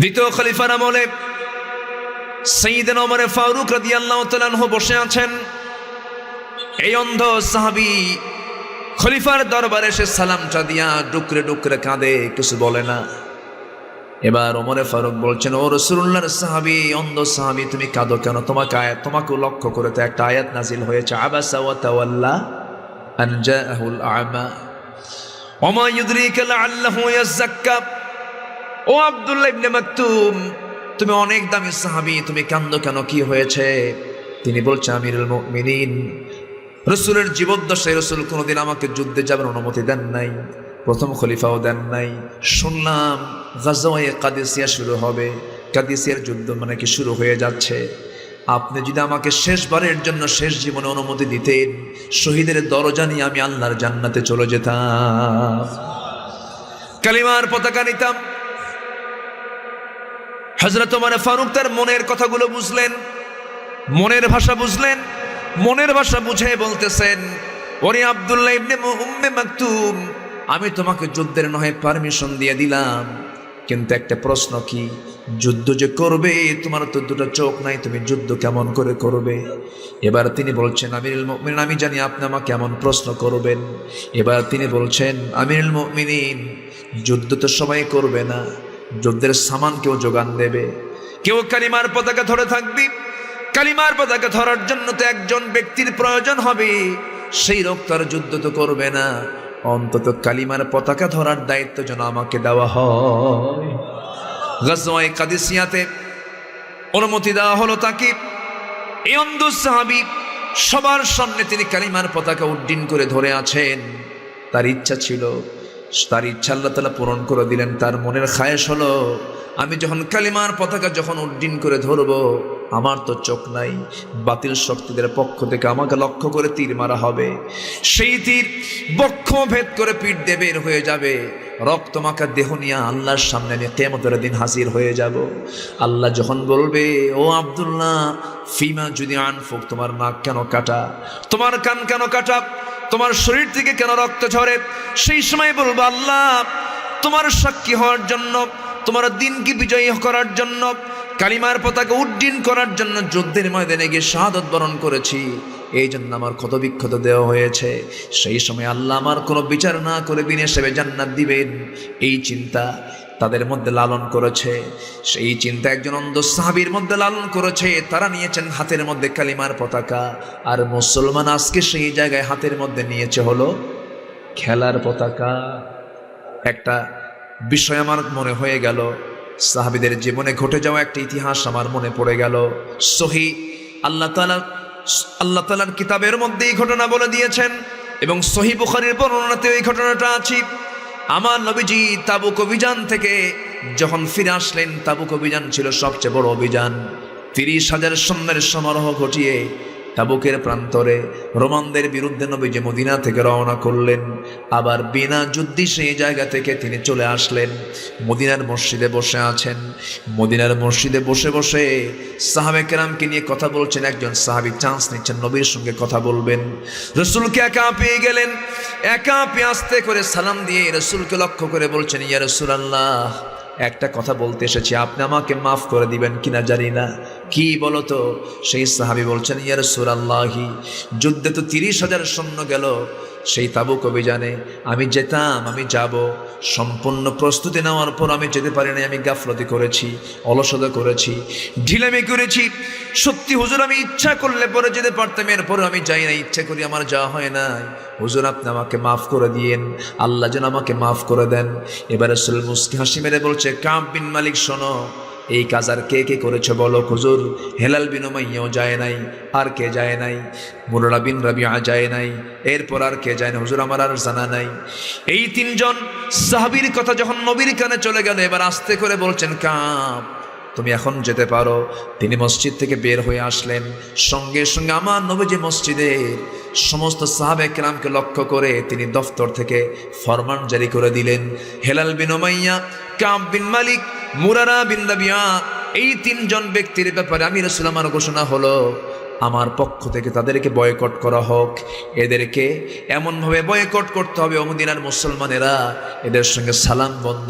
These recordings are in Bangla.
দ্বিতীয় খলিফার আমলে সাইয়েদনা ওমর ফারুক রাদিয়াল্লাহু তাআলা আনহু বসে আছেন। এই অন্ধ সাহাবী খলিফার দরবারে এসে সালামটা দিয়া ডুকরে ডুকরে কাঁদে, কিছু বলে না। এবার ওমর ফারুক বলছেন, ও রাসূলুল্লাহর সাহাবী, অন্ধ সাহাবী, তুমি কাঁদো কেন? তোমাকে লক্ষ্য করে তো একটা আয়াত নাজিল হয়েছে, আবাসা ওয়া তাওয়াল্লা আন জাআহুল আ'মা ওয়া মা ইউদরিকা লাআল্লাহু ইয়াযাক্কা। ও আব্দুল্লাহ ইবনে মাকতুম, তুমি অনেক দামি সাহাবী, তুমি কাঁদো কেন? কি হয়েছে? তিনি বলছেন, আমিরুল মুমিনিন, রাসূলের জীবদ্দশায় রাসূল কোনোদিন আমাকে যুদ্ধে যাবার অনুমতি দেন নাই, প্রথম খলিফাও দেন নাই। শুনলাম গাজওয়ায়ে কাদিসিয়া শুরু হবে, কাদিসিয়ার যুদ্ধ মানে কি শুরু হয়ে যাচ্ছে। আপনি যদি আমাকে শেষবারের জন্য শেষ জীবনে অনুমতি দিতেন, শহীদের দরজা নিয়ে আমি আল্লাহর জান্নাতে চলে যেতাম, কালিমার পতাকা নিতাম। হযরত ওমর ফারুক তার মনের কথাগুলো বুঝলেন, মনের ভাষা বুঝলেন। মনের ভাষা বুঝে বলতেছেন, ওরে আব্দুল্লাহ ইবনে উম্মে মাকতুম, আমি তোমাকে যুদ্ধের নয় পারমিশন দিয়ে দিলাম, কিন্তু একটা প্রশ্ন, কি যুদ্ধ যে করবে, তোমার তো দুটো চোখ নাই, তুমি যুদ্ধ কেমন করে করবে? এবার তিনি বলছেন, আমিরুল মুমিনিন, আমি জানি আপনি আমাকে কেমন প্রশ্ন করবেন। এবার তিনি বলছেন, আমিরুল মুমিনিন, যুদ্ধ তো সবাই করবে না, যুদ্ধের সামান কেউ যোগান দেবে, কেউ কালিমার পতাকা ধরে থাকবে। কালিমার পতাকা ধরার জন্য তো একজন ব্যক্তির প্রয়োজন হবে, সেই লোক তার যুদ্ধ তো করবে না, অন্তত কালিমার পতাকা ধরার দায়িত্ব যেন আমাকে দেওয়া হয়। গাজওয়ায়ে কাদিসিয়াতে অনুমতি দেওয়া হলো তাকে। এই অন্ধ সাহাবী সবার সামনে তিনি কালিমার পতাকা উড্ডীন করে ধরে আছেন। তার ইচ্ছা ছিল, তার ইচ্ছা আল্লাহ তাআলা পূরণ করে দিলেন। তার মনের খায়েশ হলো, আমি যখন কালিমার পতাকা যখন উড্ডীন করে ধরবো, আমার তো চোখ নাই, বাতিল শক্তিদের পক্ষ থেকে আমাকে লক্ষ্য করে তীর মারা হবে, সেই তীর বক্ষ ভেদ করে পিঠ দিয়ে বের হয়ে যাবে, রক্ত মাখা দেহ নিয়ে আল্লাহর সামনে আমি কিয়ামতের দিন হাজির হয়ে যাব। আল্লাহ যখন বলবে, ও আব্দুল্লাহ, ফিমা যদি আনফুক, তোমার নাক কেন কাটা, তোমার কান কেন কাটা, তোমার শরীর থেকে কেন রক্ত ঝরে, সেই সময় বলবো, আল্লাহ, তোমার সাক্ষী হওয়ার জন্য, তোমার দিনকে বিজয়ী করার জন্য, কালিমার পতাকা উড্ডীন করার জন্য যুদ্ধের ময়দানে গিয়ে শাহাদত বরণ করেছি, এই জন্য আমার ক্ষত বিক্ষত দেওয়া হয়েছে। সেই সময় আল্লাহ আমার কোনো বিচার না করে বিনা হিসেবে জান্নাত দিবেন, এই চিন্তা তাদের মধ্যে লালন করেছে। সেই চিন্তা একজন অন্ধ সাহাবীর মধ্যে লালন করেছে। তারা নিয়েছেন হাতের মধ্যে কালিমার পতাকা, আর মুসলমান আজকে সেই জায়গায় হাতের মধ্যে নিয়েছে হলো খেলার পতাকা। একটা বিষয় আমার মনে হয়ে গেল, সাহাবীদের জীবনে ঘটে যাওয়া একটা ইতিহাস আমার মনে পড়ে গেল। সহিহ আল্লাহ তাআলার কিতাবের মধ্যে এই ঘটনা বলে দিয়েছেন, এবং সহিহ বুখারীর বর্ণনাতেও এই ঘটনাটা আছে। আমার নবীজি তাবুক অভিযান থেকে যখন ফিরে আসলেন, তাবুক অভিযান ছিল সবচেয়ে বড় অভিযান। 30,000 সৈন্যের সমারোহ ঘটিয়ে তাবুকের প্রান্তরে রোমানদের বিরুদ্ধে নবীজি মদিনা থেকে রওনা করলেন। আবার বিনা যুদ্ধে সেই জায়গা থেকে তিনি চলে আসলেন, মদিনার মসজিদে বসে আছেন। মদিনার মসজিদে বসে বসে সাহাবে কেরামকে নিয়ে কথা বলছেন। একজন সাহাবী চান্স নিচ্ছেন, নবীর সঙ্গে কথা বলবেন। রাসূলকে একা পেয়ে গেলেন, একা পেয়ে আস্তে করে সালাম দিয়ে রাসূলকে লক্ষ্য করে বলছেন, ইয়া রাসূলুল্লাহ, একটা কথা বলতে এসেছি, আপনি আমাকে মাফ করে দিবেন কিনা জানি না। কি বলো তো? সেই সাহাবী বলছেন, ইয়া রাসূলুল্লাহি, যুদ্ধে তো 30,000 সৈন্য গেল সেই তাবুক অভিযানে, আমি যেতাম, আমি যাব, সম্পূর্ণ প্রস্তুতি নেওয়ার পর আমি যেতে পারি নাই। আমি গাফলতি করেছি, অলসতা করেছি, ঢিলামি করেছি। সত্যি হুজুর, আমি ইচ্ছা করলে পরে যেতে পারতাম, এরপরে আমি যাই না, ইচ্ছা করি আমার যাওয়া হয় না। হুজুর, আপনি আমাকে মাফ করে দিয়েন, আল্লাহ যেন আমাকে মাফ করে দেন। এবার রাসূল মুস্কি হাসি মেরে বলছে, কাব বিন মালিক, শোনো, এই কাজ আর কে কে করেছে বলো? হুজুর, হেলাল বিন উমাইয়াও যায় নাই, আর কে যায় নাই? মুররা বিন রাবিআ যায় নাই, এরপর আর কে যায় না? হুজুর, আমার আর জানা নাই। এই 3 জন সাহাবীর কথা যখন নবীর কানে চলে গেল, এবার আস্তে করে বলছেন, কাব, তুমি এখন যেতে পারো। তিনি মসজিদ থেকে বের হয়ে আসলেন, সঙ্গে সঙ্গে আমার নবীজি মসজিদের সমস্ত সাহাবে কেরামকে লক্ষ্য করে তিনি দফতর থেকে ফরমান জারি করে দিলেন, হেলাল বিন উমাইয়া, কাব বিন মালিক, মুরারা বিন রাবিআ, এই 3 জন ব্যক্তির ব্যাপারে আমি রাসূল, আমার ঘোষণা হলো, আমার পক্ষ থেকে তাদেরকে বয়কট করা হোক। এদেরকে এমনভাবে বয়কট করতে হবে, মদিনার মুসলমানেরা এদের সঙ্গে সালাম বন্ধ,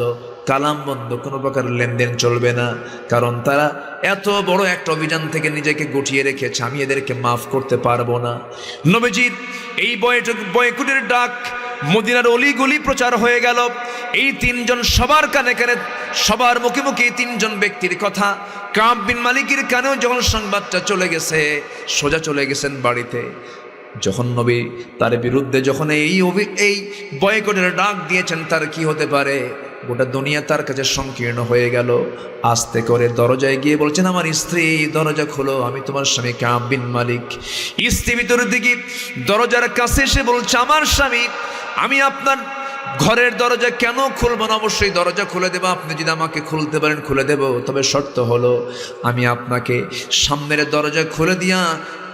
কালাম বন্ধ, কোনো প্রকার লেনদেন চলবে না, কারণ তারা এত বড় একটা অভিযান থেকে নিজেকে গুটিয়ে রেখেছে, আমি এদেরকে মাফ করতে পারবো না। নবীজির এই বয়কটের ডাক মদিনার অলিগলি প্রচার হয়ে গেল। এই তিনজন সবার কানে কানে, সবার মুখে মুখে এই তিনজন ব্যক্তির কথা কাব বিন মালিকের কানেও যখন সংবাদটা চলে গেছে, সোজা চলে গেছেন বাড়িতে। যখন নবী তার বিরুদ্ধে যখন এই বয়কটের ডাক দিয়েছেন, তার কি হতে পারে, গোটা দুনিয়া তার কাছে সংকীর্ণ হয়ে গেল। আস্তে করে দরজায় গিয়ে বলছেন, আমার স্ত্রী দরজা খোলো, আমি তোমার স্বামী কাব বিন মালিক। স্ত্রী ভিতরের দিকে দরজার কাছে এসে বলছে, আমার স্বামী, আমি আপনার ঘরের দরজা কেন খুলবো না, অবশ্যই দরজা খুলে দেবো, আপনি যদি আমাকে খুলতে পারেন খুলে দেব, তবে শর্ত হলো আমি আপনাকে সামনের দরজা খুলে দিয়া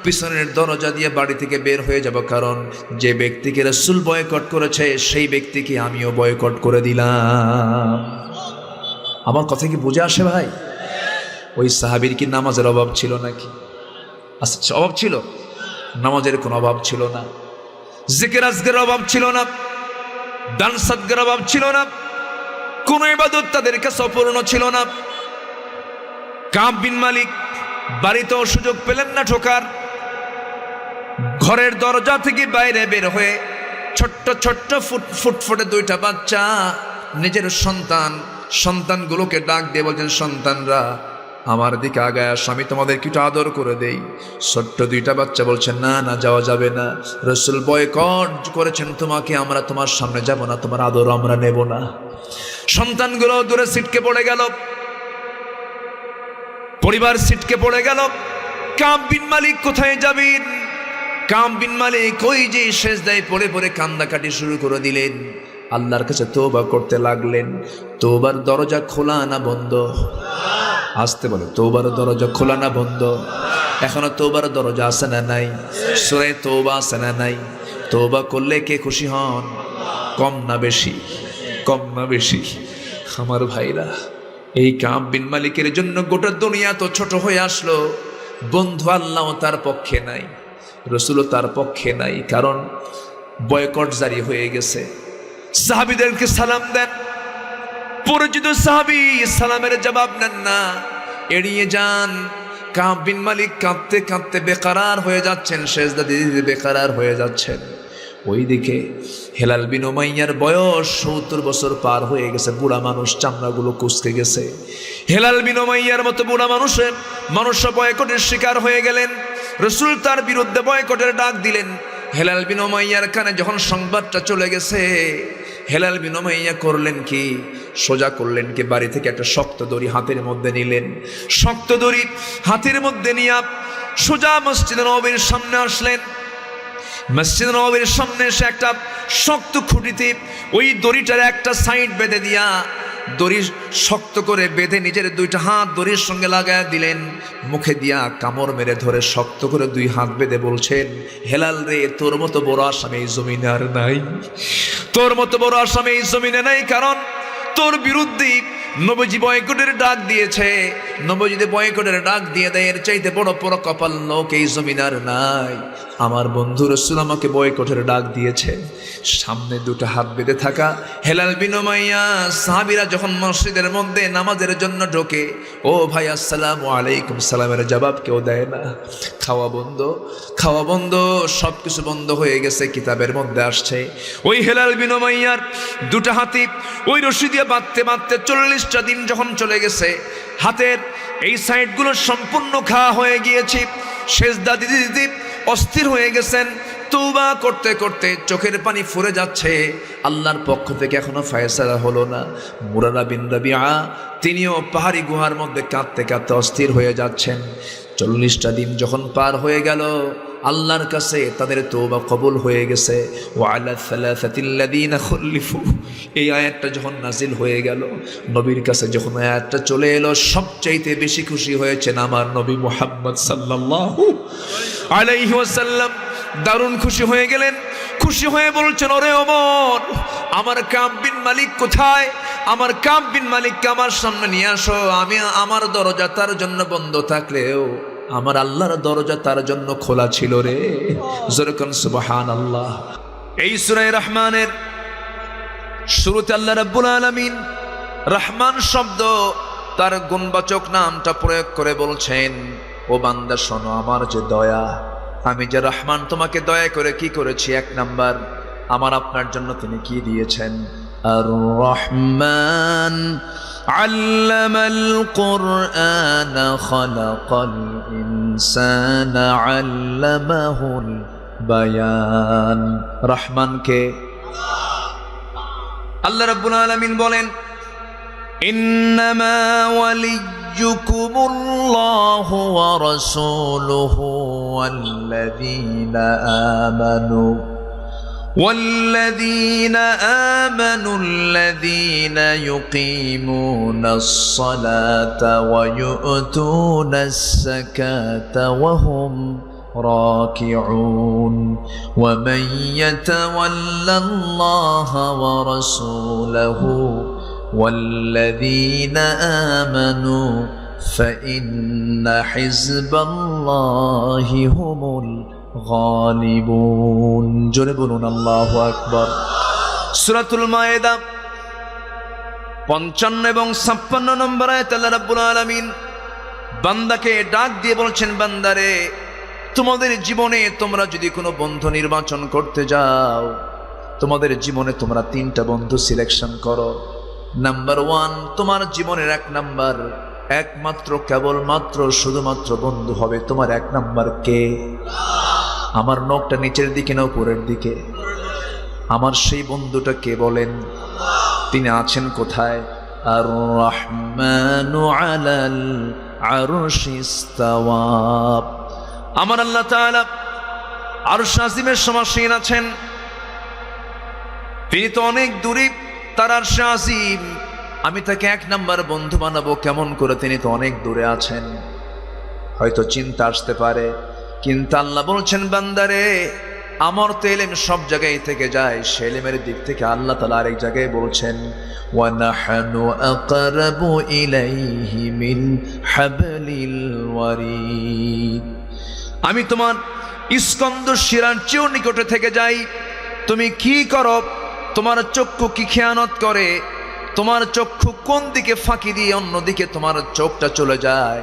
পিছনের দরজা দিয়ে বাড়ি থেকে বের হয়ে যাব, কারণ যে ব্যক্তিকে রাসূল বয়কট করেছে সেই ব্যক্তিকে আমিও বয়কট করে দিলাম। আমার কথা কি বুঝে আসে ভাই? ওই সাহাবীর কি নামাজের অভাব ছিল নাকি? আচ্ছা, অভাব ছিল? নামাজের কোনো অভাব ছিল না, জিকির আজকের অভাব ছিল না, দান সদকার অভাব ছিল না, কোন ইবাদত তাদের কাছে অপূর্ণ ছিল না। কাব বিন মালিক বাড়িতেও সুযোগ পেলেন না ঠোকার। ঘরের দরজা থেকে বাইরে বের হয়ে ছোট্ট ছোট্ট ফুটফুটে দুইটা বাচ্চা, নিজের সন্তানগুলোকে ডাক দিয়ে বলছেন, সন্তানরা আমার দিকে আগায় আসো, আমি তোমাদের একটু আদর করে দেই। ছোট্ট দুইটা বাচ্চা বলছেন, না না, যাওয়া যাবে না, রাসূল বয়কট করেছেন তোমাকে, আমরা তোমার সামনে যাব না, তোমার আদর আমরা নেব না। সন্তানগুলো দূরে ছিটকে পড়ে গেল, পরিবার ছিটকে পড়ে গেল। কাব বিন মালিক কোথায় যাবেন? কাব বিন মালিক ওই যে সেজদায় পড়ে পড়ে কান্নাকাটি শুরু করে দিলেন, আল্লাহর কাছে তওবা করতে লাগলেন। তওবার দরজা খোলা না বন্ধ? আসতে বলে, তওবার দরজা খোলা না বন্ধ? এখনো তওবার দরজা আছে না নাই? সূরা তওবা আছে না নাই? তওবা করলে কে খুশি হন? কম না বেশি? কম না বেশি? আমার ভাইরা, এই কাব বিন মালিকের জন্য গোটা দুনিয়া তো ছোট হয়ে আসলো। বন্ধু আল্লাহ তার পক্ষে নাই, রাসূলও তার পক্ষে নাই, কারণ বয়কট জারি হয়ে গেছে। সাহাবীদেরকে সালাম দেন, পরিচিত সাহাবী সালামের জবাব নেন না, এড়িয়ে যান। কাব বিন মালিক কাঁদতে কাঁদতে বেকারার হয়ে যাচ্ছেন, সেজদা দিতে বেকারার হয়ে যাচ্ছেন। ওইদিকে হেলাল বিন উমাইয়ার বয়স ৭০ বছর পার হয়ে গেছে, বুড়া মানুষ, চামড়াগুলো কুঁচকে গেছে। হেলাল বিন উমাইয়ার মতো বুড়া মানুষ বয়কটের শিকার হয়ে গেলেন। রাসূল তার বিরুদ্ধে বয়কটের ডাক দিলেন। হেলাল বিন উমাইয়ার কানে যখন সংবাদটা চলে গেছে, হেলাল বিন উমাইয়া করলেন কি, সোজা করলেন কি, বাড়ি থেকে একটা শক্ত দড়ি হাতের মধ্যে নিলেন। শক্ত দড়ি হাতের মধ্যে নিয়ে সোজা মসজিদে নববীর সামনে আসলেন। মসজিদ নববীর সামনে এসে একটা শক্ত খুঁটিতে ওই দড়িটার একটা সাইড বেঁধে দিয়া, দড়ি শক্ত করে বেঁধে নিজের দুইটা হাত দড়ির সঙ্গে লাগায় দিলেন। মুখে দিয়া কামড় মেরে ধরে শক্ত করে দুই হাত বেঁধে বলছেন, হেলাল রে, তোর মতো বড় আসামি এই জমিনে আর নাই, তোর মতো বড় আসামি এই জমিনে নাই, কারণ তোর বিরুদ্ধে নবীজি বয়কটের ডাক দিয়েছে। নবীজি বয়কটের ডাক দিয়ে দেয়, এর চাইতে বড় বড় কপাল লোক এই জমিন আর নাই। আমার বন্ধু রাসূল আমাকে বয়কটের ডাক দিয়েছে। সামনে দুটো হাত বেঁধে থাকা হেলাল বিন উমাইয়া সাহাবীরা যখন মসজিদের মধ্যে নামাজের জন্য ঢোকে, ও ভাই আসসালামু আলাইকুম সালামের জবাব কেউ দেয় না। খাওয়া বন্ধ, খাওয়া বন্ধ, সব কিছু বন্ধ হয়ে গেছে। কিতাবের মধ্যে আসছে ওই হেলাল বিন উমাইয়ার দুটো হাতি ওই রশি দিয়ে বাঁধতে বাঁধতে 40টা দিন যখন চলে গেছে, হাতের এই সাইডগুলো সম্পূর্ণ খাওয়া হয়ে গিয়েছে। সেজদা দিতে দিতে অস্থির হয়ে গেছেন। তওবা করতে করতে চোখের পানি ফুরে যাচ্ছে। আল্লাহর পক্ষ থেকে এখনো ফয়সালা হলো না। মুরারা বিন রাবিআ তিনিও পাহাড়ি গুহার মধ্যে কাঁদতে কাঁদতে অস্থির হয়ে যাচ্ছেন। 40টা দিন যখন পার হয়ে গেল, আল্লাহর কাছে তাদের তওবা কবুল হয়ে গেছে। ওয়া আলা সালাসাতিল্লাযীনা খুলিফু, এই আয়াতটা যখন নাজিল হয়ে গেল, নবীর কাছে যখন আয়াতটা চলে এলো, সবচাইতে বেশি খুশি হয়েছেন আমার নবী মুহাম্মদ সাল্লাল্লাহু আলাইহি ওয়াসাল্লাম। দারুণ খুশি হয়ে গেলেন। খুশি হয়ে বলছেন, ওরে ওমর, আমার কাব বিন মালিক কোথায়? আমার কাব বিন মালিককে আমার সামনে নিয়ে আসো। আমি আমার দরজা তার জন্য বন্ধ থাকলেও আমার আল্লাহর দরজা তার জন্য খোলা ছিল রে। যেরকম সুবহানাল্লাহ। এই সূরা রহমানের শুরুতে আল্লাহ রাব্বুল আলামিন রহমান শব্দ তার গুণবাচক নামটা প্রয়োগ করে বলছেন, ও বান্দা শোনো, আমার যে দয়া, আমি যে রহমান, তোমাকে দয়া করে কি করেছি? এক নাম্বার, আমার আপনার জন্য তিনি কি দিয়েছেন? আর রহমান আল্লামাল কুরআন খালাকাল ইনসানা আল্লামাহুল বায়ান। রহমানকে আল্লাহ রাব্বুল আলামিন বলেন, ইন্নামা ওয়ালিয়্যুকুমুল্লাহু ওয়া রাসূলুহু والذين آمنوا الذين يقيمون الصلاة ويؤتون الزكاة وهم راكعون ومن يتول الله ورسوله والذين آمنوا فإن حزب الله هم الغالبون। জোরে বলুন আল্লাহু আকবার। সূরাতুল মায়েদা 55 এবং 56 নম্বর আয়াত আল্লাহ রাব্বুল আলামিন বান্দাকে ডাক দিয়ে বলছেন, বান্দারে, তোমাদের জীবনে তোমরা যদি কোনো বন্ধু নির্বাচন করতে যাও, তোমাদের জীবনে তোমরা 3টা বন্ধু সিলেকশন করো। নাম্বার 1, তোমার জীবনের 1 নাম্বার, একমাত্র কেবলমাত্র শুধুমাত্র বন্ধু হবে তোমার 1 নাম্বার কে? আমার নখটা নিচের দিকে না উপরের দিকে? আমার সেই বন্ধুটা কে বলেন? তিনি আছেন কোথায়? আর রহমানু আলাল আরশি ইস্তাওয়া। আমার আল্লাহ তাআলা আরশ আজিমের সমাসীন আছেন। তিনি তো অনেক দূরে, তার আরশ আজিম। আমি তাকে 1 নাম্বার বন্ধু বানাবো কেমন করে? তিনি তো অনেক দূরে আছেন। হয়তো চিন্তা আসতে পারে, কিন্তু আল্লাহ বলছেন, বান্দারে, আমার তো ইলম সব জায়গায় থেকে যায়, সে ইলমের দিক থেকে আল্লাহ তাআলা আরেক জায়গায় বলছেন, ওয়া নাহনু আকরাবু ইলাইহি মিন হাবলিল ওয়ারিদ। আমি তোমার স্কন্দ শিরার চেয়েও নিকটে থেকে যাই। তুমি কি করো? তোমার চক্ষু কি খেয়ানত করে? তোমার চক্ষু কোন দিকে ফাঁকি দিয়ে অন্যদিকে তোমার চোখটা চলে যায়,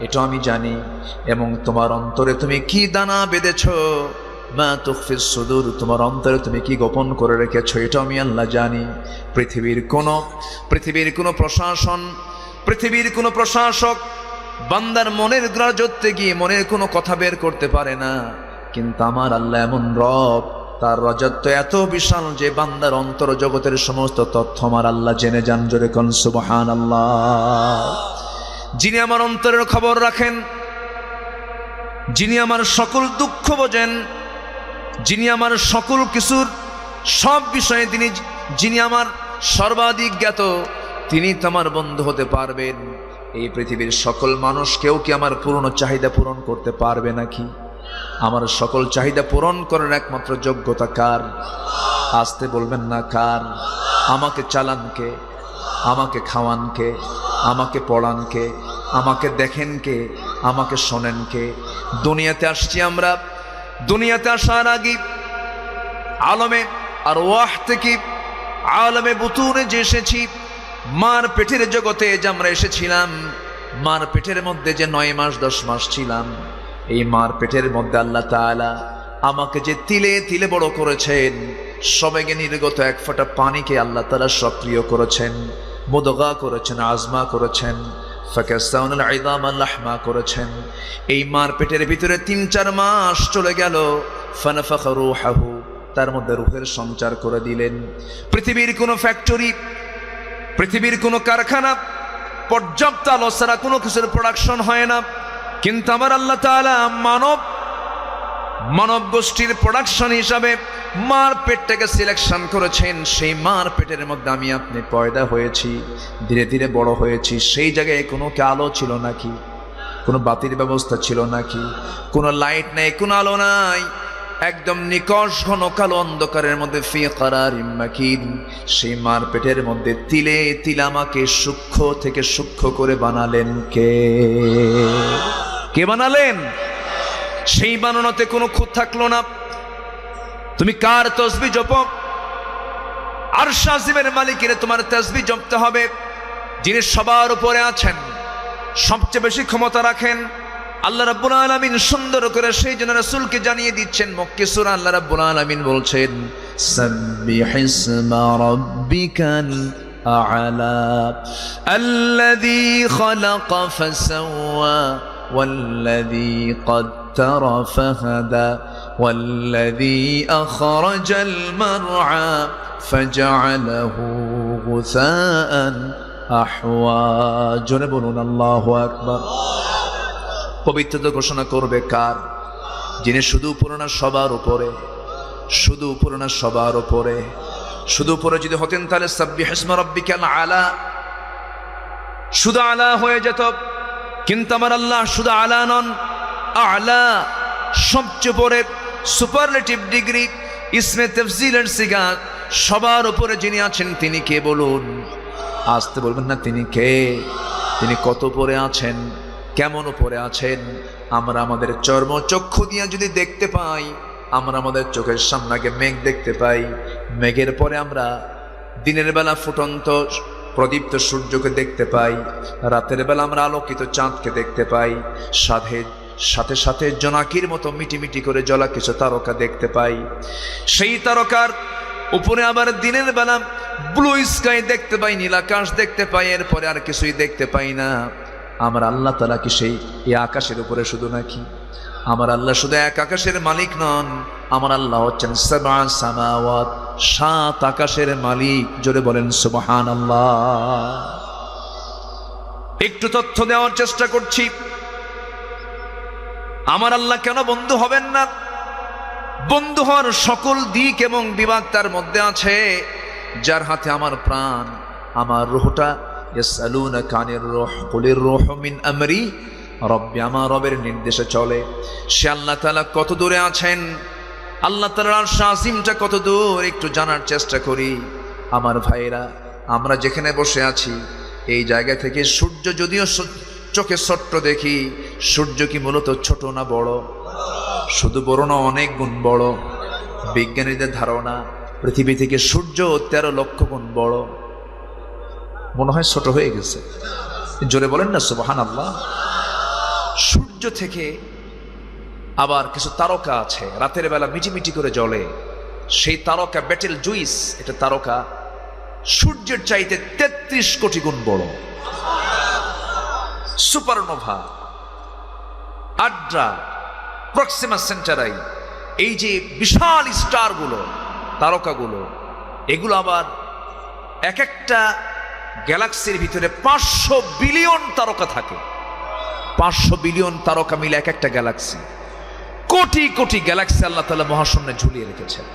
এটা আমি জানি। এবং তোমার অন্তরে তুমি কি দানা বেঁধেছো, মা তুখফিস সুদূর, তোমার অন্তরে তুমি কি গোপন করে রেখেছো, এটা আমি আল্লাহ জানি। পৃথিবীর কোনো প্রশাসন, পৃথিবীর কোনো প্রশাসক বান্দার মনের গ্রাহ্যতে গিয়ে মনের কোনো কথা বের করতে পারে না। কিন্তু আমার আল্লাহ এমন রব, তার রাজত্ব এত বিশাল যে বান্দার অন্তর জগতের সমস্ত তথ্য আমার আল্লাহ জেনে যান। জোরে কোন সুবহানাল্লাহ। যিনি আমার অন্তরের খবর রাখেন, যিনি আমার সকল দুঃখ বোঝেন, যিনি আমার সকল কিছুর সব বিষয়ে যিনি আমার সর্বাধিক জ্ঞাত, তিনি তো আমার বন্ধু হতে পারবেন। এই পৃথিবীর সকল মানুষ কেউ কি আমার পুরনো চাহিদা পূরণ করতে পারবে নাকি? আমার সকল চাহিদা পূরণ করার একমাত্র যোগ্যতা কার? আসতে বলবেন না কার? আমাকে চালান কে? আমাকে খাওয়ান কে? আমাকে পড়ান কে? আমাকে দেখেন কে? আমাকে শোনেন কে? দুনিয়াতে আসছি আমরা, দুনিয়াতে আসার আগে আলমে আর ওয়াহ থেকে আলমে বুতুনে যে এসেছি, মার পেটের জগতে যে আমরা এসেছিলাম, মার পেটের মধ্যে যে 9 মাস 10 মাস ছিলাম, এই মার পেটের মধ্যে আল্লাহ তাআলা আমাকে যে তিলে তিলে বড় করেছেন, সবেগে নির্গত 1 ফোঁটা পানিকে আল্লাহ তাআলা সক্রিয় করেছেন, মুদগা করেছেন, আজমা করেছেন, ফাকাসাউনাল ইযামা লাহমা করেছেন। এই মার পেটের ভিতরে 3-4 মাস চলে গেল, ফানাফাখা রূহাহু, তার মধ্যে রূহের সঞ্চার করে দিলেন। পৃথিবীর কোনো ফ্যাক্টরি, পৃথিবীর কোনো কারখানা পর্যাপ্ত আলো ছাড়া কোনো কিছুর প্রোডাকশন হয় না। কিন্তু আমার আল্লাহ তাআলা মানব গোষ্ঠীর প্রোডাকশন হিসাবে মার পেটটাকে সিলেকশন করেছেন। সেই মার পেটের মধ্যে আমি আপনি পয়দা হয়েছি, ধীরে ধীরে বড় হয়েছি। সেই জায়গায় কোনো কি আলো ছিল নাকি? কোনো বাতির ব্যবস্থা ছিল নাকি? কোনো লাইট নাই, কোনো আলো নাই, একদম নিকষ ঘন কালো অন্ধকারের মধ্যে ফি কারারিম মাকিন। সেই মার পেটের মধ্যে তিলে তিলে আমাকে সূক্ষ্ম থেকে সূক্ষ্ম করে বানালেন কে? কে বানালেন? সেই বানানোতে কোনো খুঁত থাকলো না। তুমি কার তসবিহ জপো? আরশ আজিমের মালিকের তোমার তসবিহ জপতে হবে। যিনি সবার উপরে আছেন, সবচেয়ে বেশি ক্ষমতা রাখেন। আল্লাহ রাব্বুল আলামিন সুন্দর করে সেই জন্য রাসূলকে জানিয়ে দিচ্ছেন। মক্কি সূরা আল্লাহ রাব্বুল আলামিন বলছেন, সাব্বিহিসমা রাব্বিকাল আ'লা আল্লাযী খালাকা ফাসাওয়া ওয়াল্লাযী কদ্দারা ফাহাদা ওয়াল্লাযী আখরাজাল মারআ ফাজআলাহু গুসাআন আহওয়া। জোরে বলুন আল্লাহু আকবার। পবিত্রতা ঘোষণা করবে কার? যিনি শুধু উপরে না সবার উপরে, শুধু উপরে না সবার উপরে। শুধু উপরে যদি হতেন তাহলে সাব্বিহিসমা রাব্বিকাল আ'লা, শুধু আলা হয়ে যেত। কিন্তু আমার আল্লাহ শুধু আলা নন, আ'লা সবচেয়ে উপরে, সুপারলেটিভ ডিগ্রি, ইসমে তাফজিলের সিগা। সবার উপরে যিনি আছেন তিনি কে বলুন? আসতে বলবেন না তিনি কে? তিনি কত উপরে আছেন, কেমন উপরে আছেন? আমরা আমাদের চর্মচক্ষু দিয়ে যদি দেখতে পাই, আমরা আমাদের চোখের সামনে আগে মেঘ দেখতে পাই, মেঘের পরে আমরা দিনের বেলা ফুটন্ত প্রদীপ্ত সূর্যকে দেখতে পাই, রাতের বেলা আমরা আলোকিত চাঁদকে দেখতে পাই, সাথে সাথে জোনাকির মতো মিটিমিটি করে জ্বলা কিছু তারকা দেখতে পাই। সেই তারকার উপরে আবার দিনের বেলা ব্লু স্কাই দেখতে পাই, নীল আকাশ দেখতে পাই, এরপরে আর কিছুই দেখতে পাই না। আমার আল্লাহ তাআলা কি সেই আকাশের উপরে শুধু নাকি? আমার আল্লাহ শুধু এক আকাশের মালিক নন, আমার আল্লাহ হচ্ছেন সাবআ সামাওয়াত, 7 আকাশের মালিক। জোরে বলেন সুবহানাল্লাহ। একটু তথ্য দেওয়ার চেষ্টা করছি। আমার আল্লাহ কেন বন্ধু হবেন না? বন্ধু হওয়ার সকল দিক এবং বিভাগ তার মধ্যে আছে। যার হাতে আমার প্রাণ, আমার রূহটা, ইয়াসআলুনাকা আনির রূহ কুলির রূহু মিন আমরি রব্বি, আমার রবের নির্দেশে চলে। সে আল্লাহ তাআলা কত দূরে আছেন, আল্লাহ তাআলার আরশ আজিমটা কত দূর, একটু জানার চেষ্টা করি। আমার ভাইরা, আমরা যেখানে বসে আছি এই জায়গা থেকে সূর্য যদিও চোখে ছোট্ট দেখি, সূর্য কি মূলত ছোট না বড়? শুধু বড় না, অনেক গুণ বড়। বিজ্ঞানীদের ধারণা পৃথিবী থেকে সূর্য 13 লক্ষ গুণ বড়। মনে হয় ছোট হয়ে গেছে। জোরে বলেন না সুবহানাল্লাহ। সূর্য থেকে আবার কিছু তারকা আছে, রাতের বেলা মিটিমিটি করে জ্বলে। সেই তারকা বেটেল জুইস, এটা তারকা সূর্যের চাইতে 33 কোটি গুণ বড়। সুপারনোভা, আড্রা, প্রক্সিমা সেন্টারাই, এই যে বিশাল স্টারগুলো, তারকাগুলো, এগুলো আবার এক একটা গ্যালাক্সির ভিতরে 500 বিলিয়ন তারকা থাকে। 500 বিলিয়ন তারকা মিলে এক একটা গ্যালাক্সি। কোটি কোটি গ্যালাক্সি আল্লাহ তাআলা মহাশূন্যে ঝুলিয়ে রেখেছেন।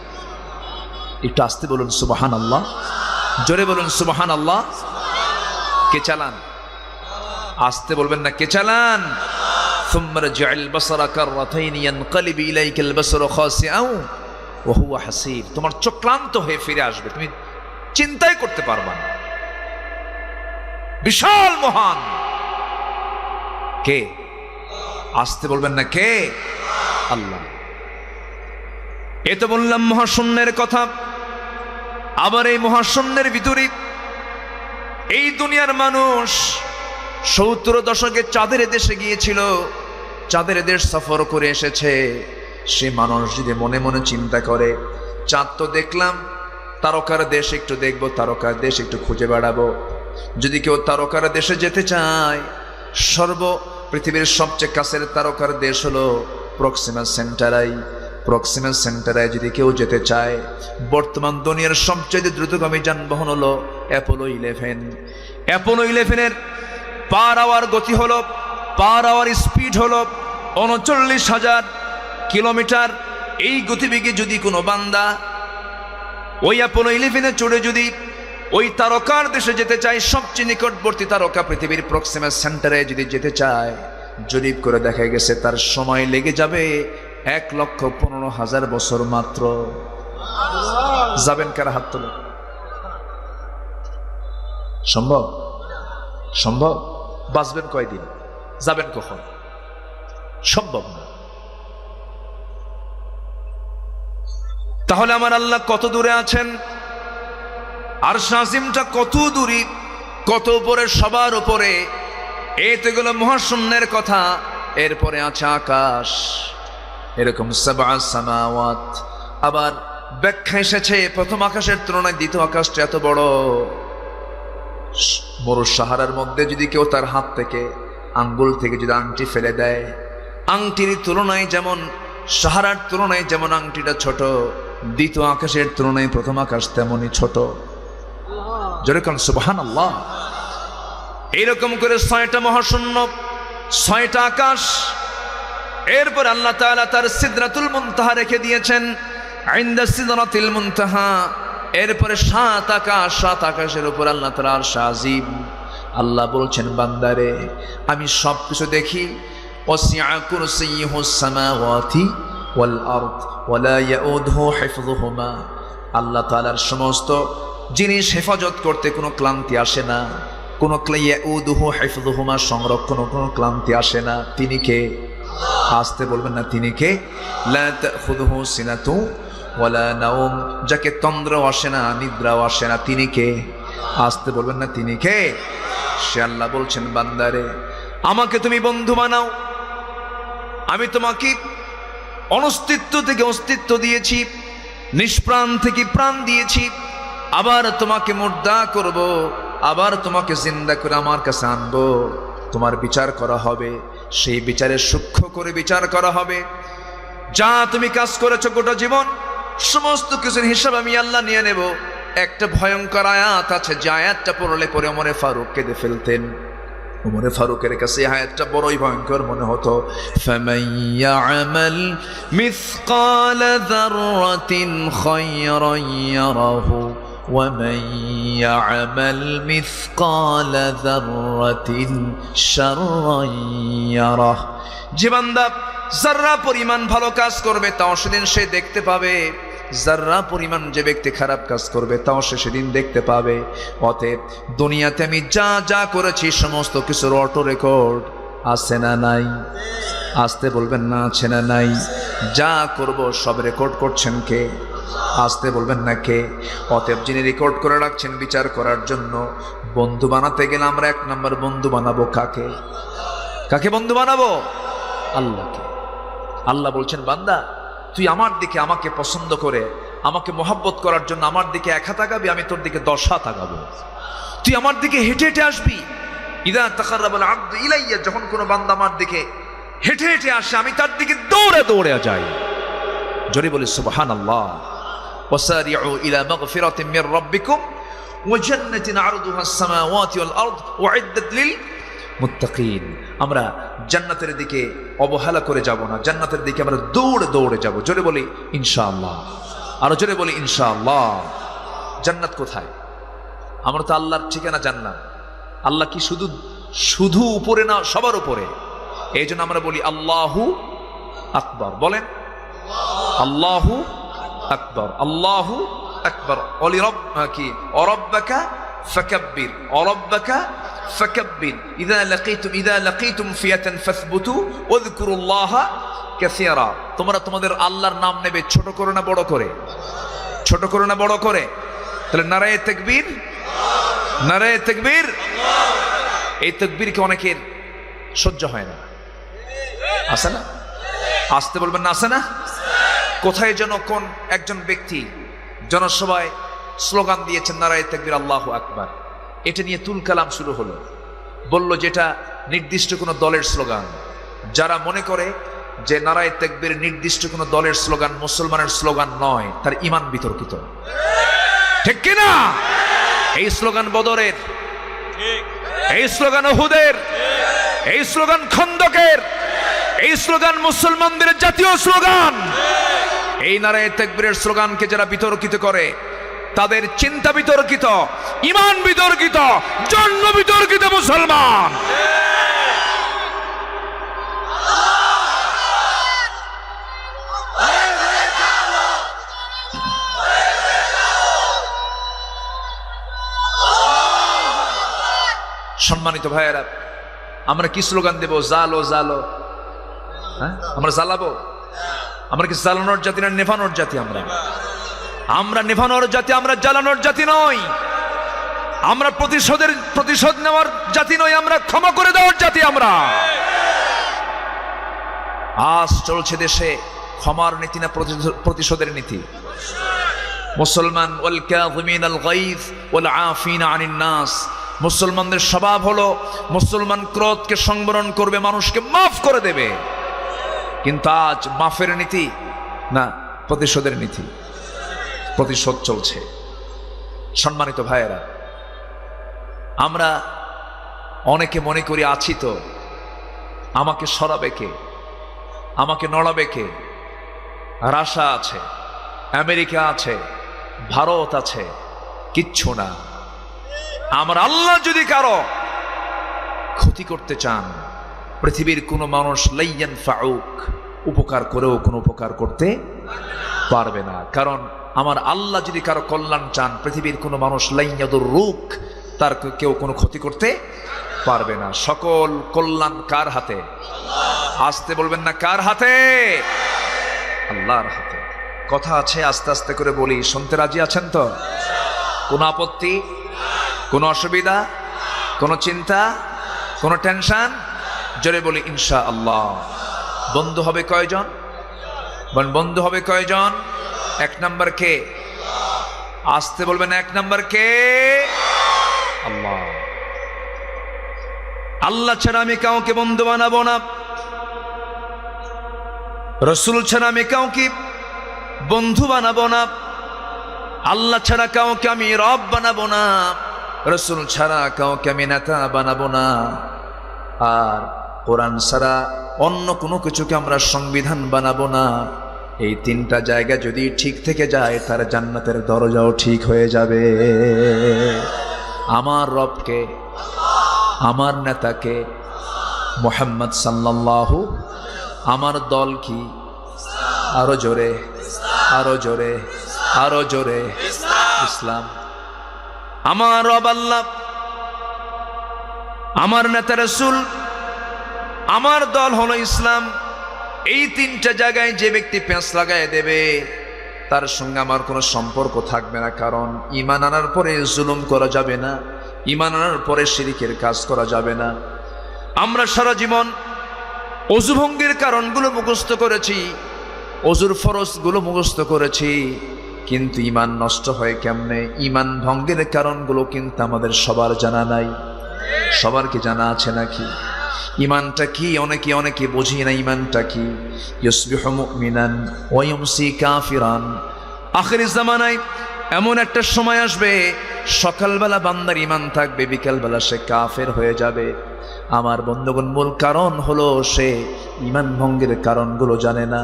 একটু আসতে বলুন সুবহানাল্লাহ, জোরে বলুন সুবহানাল্লাহ। কে চালান? আসতে বলবেন না, কে চালান? ثم رجع البصر كرتين ينقلب اليك البصر خاسئا وهو حسير। তোমার চোখ ক্লান্ত হয়ে ফিরে আসবে, তুমি চিন্তাই করতে পারবা না। বিশাল মহান কে? আসতে বলবেন না, কে? আল্লাহ। এ তো বললাম মহাশূন্যের কথা। আবার এই মহাশূন্যের ভিতরে এই দুনিয়ার মানুষ 70 দশকে চাঁদের দেশে গিয়েছিল, চাঁদের দেশ সফর করে এসেছে। সে মানুষ যদি মনে মনে চিন্তা করে, চাঁদ তো দেখলাম, তারকার দেশ একটু দেখবো, তারকার দেশ একটু খুঁজে বেড়াবো। যদি কেউ তারকার দেশে যেতে চায়, পৃথিবীর সবচেয়ে কাছের তারকার দেশ হলো প্রক্সিমা সেন্টারাই। প্রক্সিমা সেন্টারায় যদি কেউ যেতে চায়, বর্তমান দুনিয়ার সবচেয়ে দ্রুতগামী যানবাহন হলো অ্যাপোলো 11। অ্যাপোলো 11-এর পার আওয়ার গতি হলো, পার আওয়ার স্পিড হলো 39,000 কিলোমিটার। এই গতিবেগে যদি কোনো বান্দা ওই অ্যাপোলো 11-এ চড়ে যদি ওই তারকার দেশে যেতে চায়, সবচেয়ে নিকটবর্তী তারকা পৃথিবীর প্রক্সিমা সেন্টারে যদি যেতে চায়, জরিপ করে দেখা গেছে তার সময় লেগে যাবে 1,15,000 বছর মাত্র। যাবেন কারা? হাত তোলেন। সম্ভব? সম্ভব? বাঁচবেন কয়দিন? যাবেন কখন? সম্ভব না। তাহলে আমার আল্লাহ কত দূরে আছেন? আরশ আজিমটা কত দূরে, কত উপরে, সবার উপরে। এই তো এগুলো মহাশূন্যের কথা। এরপরে আছে আকাশ, এরকম সাবআ সামাওয়াত। আবার ব্যাখ্যা এসেছে প্রথম আকাশের তুলনায় দ্বিতীয় আকাশটা এত বড়। মরু সাহারার মধ্যে যদি কেউ তার হাত থেকে, আঙ্গুল থেকে যদি আংটি ফেলে দেয়, আংটির তুলনায় যেমন, সাহারার তুলনায় যেমন আংটিটা ছোট, দ্বিতীয় আকাশের তুলনায় প্রথম আকাশ তেমনই ছোট। জোরে কান সুবহানাল্লাহ। এইরকম করে 6টা মহাশূন্য, 6টা আকাশ। এরপর আল্লাহ তাআলা তার সিদরাতুল মুনতাহা রেখে দিয়েছেন, ইনদা সিদরাতিল মুনতাহা। এরপরে 7 আকাশ, 7 আকাশের উপর আল্লাহ তাআলা আরশ আজিম। আল্লাহ বলছেন, বান্দারে আমি সব কিছু দেখি। ওয়াসিআ কুরসিয়ুহুস সামাওয়াতি ওয়াল আরদ ওয়ালা ইয়াউদুহু হিফযুহুমা। আল্লাহ তাআলার সমস্ত জিনিস হেফাজত করতে কোনো ক্লান্তি আসে না, কোনো ইয়াউদুহু হিফযুহুমা, সংরক্ষণ কোনো ক্লান্তি আসে না। তিনি কে? আসতে বলবেন না, তিনি কে? লা তাখুযুহু সিনাতু ওয়ালা নাওম, যাকে তন্দ্রাও আসে না, নিদ্রাও আসে না। তিনি কে? আসতে বলবেন না, তিনি কে? সে আল্লাহ বলছেন, বান্দারে আমাকে তুমি বন্ধু বানাও। আমি তোমাকে অনস্তিত্ব থেকে অস্তিত্ব দিয়েছি, নিষ্প্রাণ থেকে প্রাণ দিয়েছি। আবার তোমাকে মুর্দা করব, আবার তোমাকে জিন্দা করে আমার কাছে আনবো। তোমার বিচার করা হবে, সেই বিচারে সূক্ষ্ম করে বিচার করা হবে। যা তুমি কাজ করেছো গোটা জীবন, সমস্ত কিছুর হিসাব আমি আল্লাহ নিয়ে নেব। একটা ভয়ঙ্কর আয়াত আছে, যে আয়াতটা পড়লে পরে ওমরে ফারুক কেঁদে ফেলতেন। ওমরে ফারুকের কাছে আয়াতটা বড়ই ভয়ঙ্কর মনে হতো। ফামান ইয়ামাল মিসকাল যাররাতিন খায়রান ইয়ারাহু ওয়া মান ইয়ামাল মিসকাল যাররাতিন শাররান ইয়ারাহু। যে বান্দা যাররা পরিমাণ ভালো কাজ করবে তাও সেদিন সে দেখতে পাবে, যাররা পরিমাণ যে ব্যক্তি খারাপ কাজ করবে তাও সে সেদিন দেখতে পাবে। অতএব দুনিয়াতে আমি যা যা করেছি সমস্ত কিছুর অটো রেকর্ড আছে না নাই? আসতে বলবেন না, আছে না নাই? যা করব সব রেকর্ড করছেন কে? আসতে বলবেন না, কে? অতএব যিনি রেকর্ড করে রাখছেন বিচার করার জন্য, বন্ধু বানাতে গেলে আমরা 1 নম্বর বন্ধু বানাবো কাকে? কাকে বন্ধু বানাবো? আল্লাহকে। আল্লাহ বলছেন, বান্দা তুই আমার দিকে, আমাকে পছন্দ করে, আমাকে মহব্বত করার জন্য আমার দিকে 1 হাত আগাবি, আমি তোর দিকে 10 হাত আগাবো। তুই আমার দিকে হেঁটে হেঁটে আসবি। ইদা তাকাররাবাল আবদু ইলাইয়া, যখন কোনো বান্দা আমার দিকে হেঁটে হেঁটে আসে, আমি তার দিকে দৌড়ে দৌড়ে যাই। জোরে বলি সুবহানাল্লাহ। ওয়াসারিউ ইলা মাগফিরাতিন মির রাব্বিকুম ওয়া জান্নাতিন আরদুহাস সামাওয়াতি ওয়াল আরদ উইদ্দাত লিল মুত্তাকিন। আমরা জান্নাতের দিকে অবহেলা করে যাব না, জান্নাতের দিকে আমরা দৌড়ে দৌড়ে যাব। জোরে বলি ইনশাআল্লাহ, আরো জোরে বলি ইনশাআল্লাহ। জান্নাত কোথায়? আমরা তো আল্লাহর ঠিকানা জান্নাত। আল্লাহ কি শুধু শুধু উপরে না, সবার উপরে। এই জন্য আমরা বলি আল্লাহু আকবার। বলেন আল্লাহু আকবার, আল্লাহু আকবার। অলি রব কি অরব্বাকা ফাকাব্বির, অরব্বাকা ফাকাব্বির। ইযা লাকিতুম ফিয়াতান ফাসবুতু ওয়াযকুরুল্লাহা কাসীরা। তোমরা তোমাদের আল্লাহর নাম নেবে, ছোট করে না বড় করে? ছোট করে না বড় করে? তাহলে নারায়ে তাকবীর, নারায়ে তাকবীর। এই তাকবীরকে অনেকের সহ্য হয় না, আছে না? আসতে বলবেন না, আছে না? কোথায় যেন কোন একজন ব্যক্তি জনসভায় স্লোগান দিয়েছেন নারায়ে তাকবীর আল্লাহু আকবার। এটা নিয়ে তুল কালাম শুরু হলো। বলল যেটা নির্দিষ্ট কোনো দলের স্লোগান। যারা মনে করে যে নারায়ে তাকবীর নির্দিষ্ট কোনো দলের স্লোগান, মুসলমানের স্লোগান নয়, তার ঈমান বিতর্কিত। ঠিক কি না? এই স্লোগান বদরের, এই স্লোগান উহুদের, এই স্লোগান খন্দকের, এই স্লোগান মুসলমানদের জাতীয় স্লোগান। এই নারায়ে তাকবীরের স্লোগানকে যারা বিতর্কিত করে, তাদের চিন্তা বিতর্কিত, ঈমান বিতর্কিত, জন্ম বিতর্কিত মুসলমান। সম্মানিত ভাইয়েরা, আমরা কি স্লোগান দেব? জালো জালো। হ্যাঁ, আমরা জ্বালাবো? আমরা কি জ্বালানোর জাতি না নেভানোর জাতি? আমরা নেভানোর জাতি, আমরা জ্বালানোর জাতি নই। আমরা প্রতিশোধ নেওয়ার জাতি নই, আমরা ক্ষমা করে দেওয়ার জাতি। আমরা আজ চলছে দেশে ক্ষমার নীতি না প্রতিশোধের নীতি? মুসলমান ওয়াল কাযিমিনাল গায়জ ওয়াল আফিনা আনিন নাস, মুসলমানদের স্বভাব হলো মুসলমান ক্রোধকে সংবরণ করবে, মানুষকে মাফ করে দেবে। কিন্তু আজ মাফের নীতি না প্রতিশোধের নীতি, প্রতিশোধ চলছে। সম্মানিত ভাইয়েরা, আমরা অনেকে মনে করি আছি তো, আমাকে সরাবে কে, আমাকে নড়াবে কে? রাশিয়া আছে, আমেরিকা আছে, ভারত আছে, কিচ্ছু না। আমার আল্লাহ যদি কারো ক্ষতি করতে চান, পৃথিবীর কোনো মানুষ লাইয়ান ফাউক উপকার করেও কোনো উপকার করতে পারবে না। কারণ আমার আল্লাহ যদি কারো কল্যাণ চান, পৃথিবীর কোনো মানুষ লাইয়াদুর রুক, তার কেউ কোনো ক্ষতি করতে পারবে না। সকল কল্যাণ কার হাতে? আসতে বলবেন না, কার হাতে? আল্লাহর হাতে। কথা আছে, আস্তে আস্তে করে বলি, শুনতে রাজি আছেন তো? কোনো আপত্তি, কোনো অসুবিধা, কোনো চিন্তা, কোনো টেনশন? জোরে বলি ইনশাআল্লাহ। বন্ধু হবে কয়জন? বন্ধু হবে কয়জন? এক নাম্বার কে? আসতে বলবেন, এক নাম্বার কে? আল্লাহ। আল্লাহ ছাড়া আমি কাউকে বন্ধু বানাবো না, রসুল ছাড়া আমি কাউকে বন্ধু বানাবো না, আল্লাহ ছাড়া কাউকে আমি রব বানাবো না, রসুল ছাড়া কাউকে আমি নেতা বানাবো না, আর কোরআন ছাড়া অন্য কোনো কিছুকে আমরা সংবিধান বানাবো না। এই তিনটা জায়গা যদি ঠিক থেকে যায়, তার জান্নাতের দরজাও ঠিক হয়ে যাবে। আমার রবকে, আমার নেতাকে মুহাম্মদ সাল্লাল্লাহু, আমার দল কি? আরো জোরে, আরো জোরে, আরো জোরে, ইসলাম। আমার রব আল্লাহ, আমার নেতা রাসূল, আমার দল হলো ইসলাম। এই তিনটা জায়গায় যে ব্যক্তি পেঁচ লাগায় দেবে, তার সঙ্গে আমার কোনো সম্পর্ক থাকবে না। কারণ ঈমান আনার পরে জুলুম করা যাবে না, ঈমান আনার পরে শিরকের কাজ করা যাবে না। আমরা সারা জীবন অজু ভঙ্গের কারণগুলো মুখস্থ করেছি, অজুর ফরজগুলো মুখস্থ করেছি, কিন্তু ঈমান নষ্ট হয় কেমনে? ঈমান ভঙ্গের কারণগুলো কিন্তু আমাদের সবার জানা নাই। সবার কি জানা আছে নাকি? ঈমানটা কি? অনেকে বুঝি না ঈমানটা কি। ইউসবিহু মুমিনান ওয়া ইউমসি কাফিরান। আখির জামানায় এমন একটা সময় আসবে, সকালবেলা বান্দার ঈমান থাকবে, বিকালবেলা সে কাফের হয়ে যাবে। আমার বন্ধুগণ, মূল কারণ হলো সে ঈমান ভঙ্গের কারণগুলো জানে না।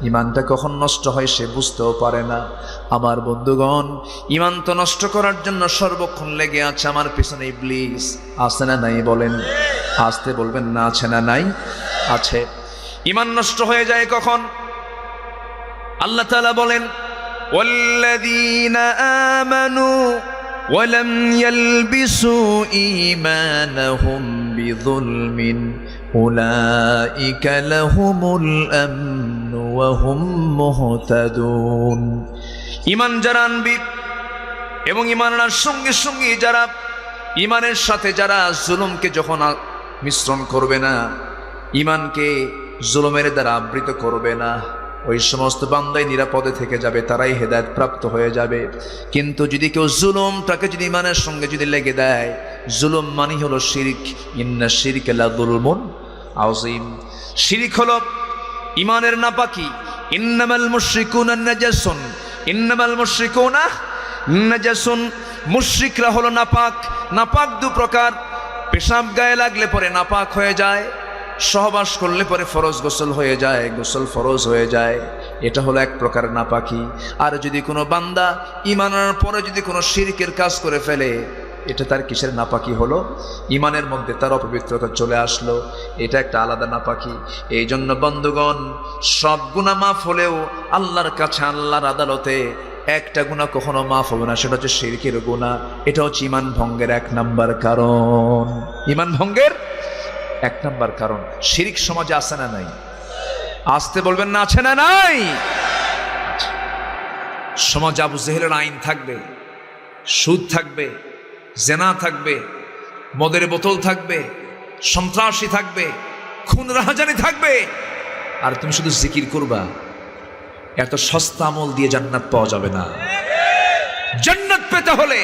ঈমানটা কখন নষ্ট হয় সে বুঝতেও পারে না। আমার বন্ধুগণ, ঈমান তো নষ্ট করার জন্য সর্বক্ষণ লেগে আছে আমার পিছনে ইবলিস। আছে না নাই বলেন? আসতে বলবেন না, আছে না নাই? আছে। ঈমান নষ্ট হয়ে যায় কখন? আল্লাহ তাআলা বলেন, ওয়াল্লাযীনা আমানু ওয়ালাম ইয়ালবিসু ঈমানাহুম বিযুলমিন উলাইকা লাহুমুল আমনু ওয়া হুম মুহতাদুন। ঈমান যারা আনবি এবং ঈমান আনার সঙ্গে সঙ্গে যারা ঈমানের সাথে যারা জুলুমকে যখন মিশ্রণ করবে না, ঈমানকে জুলুমের দ্বারা আবৃত করবে না, ওই সমস্ত বান্দাই নিরাপদে থেকে যাবে, তারাই হেদায়েত প্রাপ্ত হয়ে যাবে। কিন্তু যদি কেউ জুলুমটাকে যদি ঈমানের সঙ্গে যদি লেগে দেয়, জুলুম মানে হলো শিরক। ইন্না শিরকা লাযুলমুন আযীম। শিরক হলো ঈমানের নাপাকি। ইন্নামাল মুশরিকুনা নাজাসুন, ইন্নামাল মুশরিকুনা নাজাসুন। মুশরিকরা হলো নাপাক। নাপাক দু প্রকার। পেশাব গায়ে লাগলে পরে নাপাক হয়ে যায়, সহবাস করলে পরে ফরজ গোসল হয়ে যায়, গোসল ফরজ হয়ে যায়, এটা হলো এক প্রকার নাপাকি। আর যদি কোনো বান্দা ঈমান আনার পরে যদি কোনো শিরকের কাজ করে ফেলে, এটা তার কিসের নাপাকি হলো? ঈমানের মধ্যে তার অপবিত্রতা চলে আসলো, এটা একটা আলাদা নাপাকি। এই জন্য বন্ধুগণ, সব গুনাহ মাফ হলেও আল্লাহর কাছে, আল্লাহর আদালতে একটা গুনাহ কখনো মাফ হবে না, সেটা হচ্ছে শিরকের গুনাহ। এটা হচ্ছে ঈমান ভঙ্গের এক নাম্বার কারণ। ঈমান ভঙ্গের এক নাম্বার কারণ। শিরক সমাজে আছে না নাই? আসতে বলবেন না, আছে না নাই? সমাজ আবু জেহেলের আইন থাকবে, সুদ থাকবে, জেনা থাকবে, মদের বোতল থাকবে, সন্ত্রাসী থাকবে, খুন রাহাজানি থাকবে, আর তুমি শুধু জিকির করবা। এত সস্তা আমল দিয়ে জান্নাত পাওয়া যাবে না। জান্নাত পেতে হলে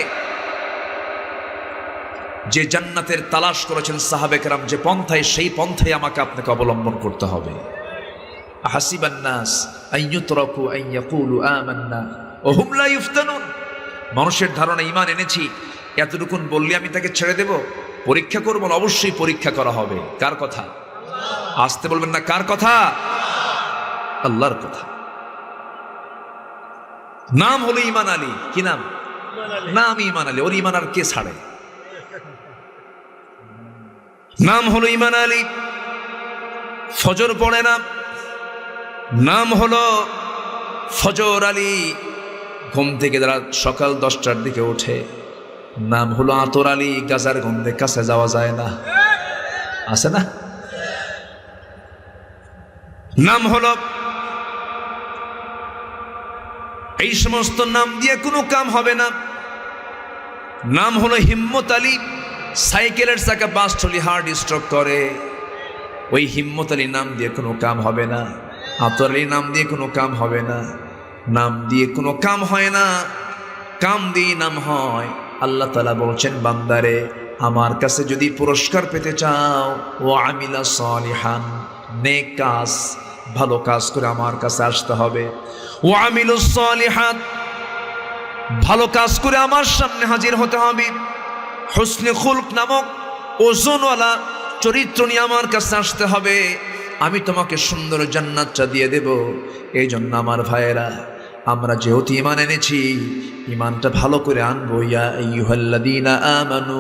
যে জান্নাতের তালাশ করেছেন সাহাবে কেরাম, যে পন্থায়, সেই পন্থায় আমাকে আপনাকে অবলম্বন করতে হবে। আহাসিবান নাস আন ইউতরাকু আন ইয়াকুলু আমান্না ওয়া হুম লা ইফতানুন। মানুষের ধারণা ঈমান এনেছি এতটুকুন বললে আমি তাকে ছেড়ে দেব? পরীক্ষা করব না? অবশ্যই পরীক্ষা করা হবে। কার কথা? আসতে বলবেন না, কার কথা? আল্লাহর কথা। নাম হলো ঈমান আলী। কি নাম? নাম ঈমান আলী। ওর ঈমান আর কে ছাড়ে? নাম হলো ঈমান আলী। ফজর পড়ে না, নাম হলো ফজর আলী। ঘুম থেকে যারা সকাল 10টার দিকে ওঠে, নাম হলো আতর আলী। গাজার গন্ধে কাছে যাওয়া যায় না, আছে না? নাম হলো, এই সমস্ত নাম দিয়ে কোনো কাম হবে না। নাম হলো হিম্মত আলী। সাইকেলের চাকা বাস্ট হলে হার্ট স্ট্রোক করে, ওই হিম্মত আলী নাম দিয়ে কোনো কাম হবে না। আতর আলী নাম দিয়ে কোনো কাম হবে না। নাম দিয়ে কোনো কাম হয় না, কাম দিয়ে নাম হয়। আল্লাহ তাআলা বলছেন, বান্দারে আমার কাছে যদি পুরস্কার পেতে চাও, ও আমিলা সালিহান, নেক কাজ, ভালো কাজ করে আমার কাছে আসতে হবে। ও আমিলুস সালিহাত, ভালো কাজ করে আমার সামনে হাজির হতে হবে। হুসনে খুলক নামক ওজনওয়ালা চরিত্র নিয়ে আমার কাছে আসতে হবে। আমি তোমাকে সুন্দর জান্নাতটা দিয়ে দেব। এই জন্য আমার ভাইয়েরা, আমরা যেহেতু ঈমান এনেছি, ঈমানটা ভালো করে আনবো। ইয়া আইয়ুহাল্লাযীনা আমানু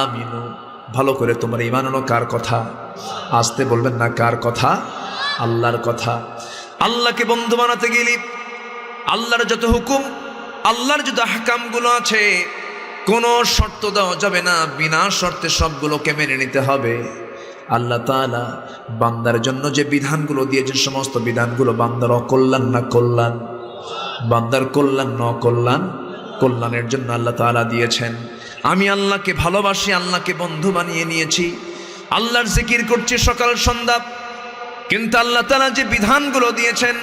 আমিনু, ভালো করে তোমার ঈমান আনো। কার কথা? আসতে বলবেন না, কার কথা? আল্লাহর কথা। আল্লাহকে বন্ধু বানাতে গেলে আল্লাহর যত হুকুম, আল্লাহর যত আহকামগুলো আছে, কোনো শর্ত দেওয়া যাবে না। বিনা শর্তে সবগুলোকে মেনে নিতে হবে। আল্লাহ তাআলা বান্দার জন্য যে বিধানগুলো দিয়েছেন, সমস্ত বিধানগুলো বান্দার অকল্যাণ না কল্যাণ? বান্দার কল্যাণ না কল্যাণ? কল্যাণের জন্য আল্লাহ তাআলা দিয়েছেন। আমি আল্লাহকে ভালোবাসি, আল্লাহকে বন্ধু বানিয়ে নিয়েছি, আল্লাহর জিকির করছি সকাল সন্ধ্যা। কিন্তু আল্লাহ তাআলা যে বিধানগুলো দিয়েছেন,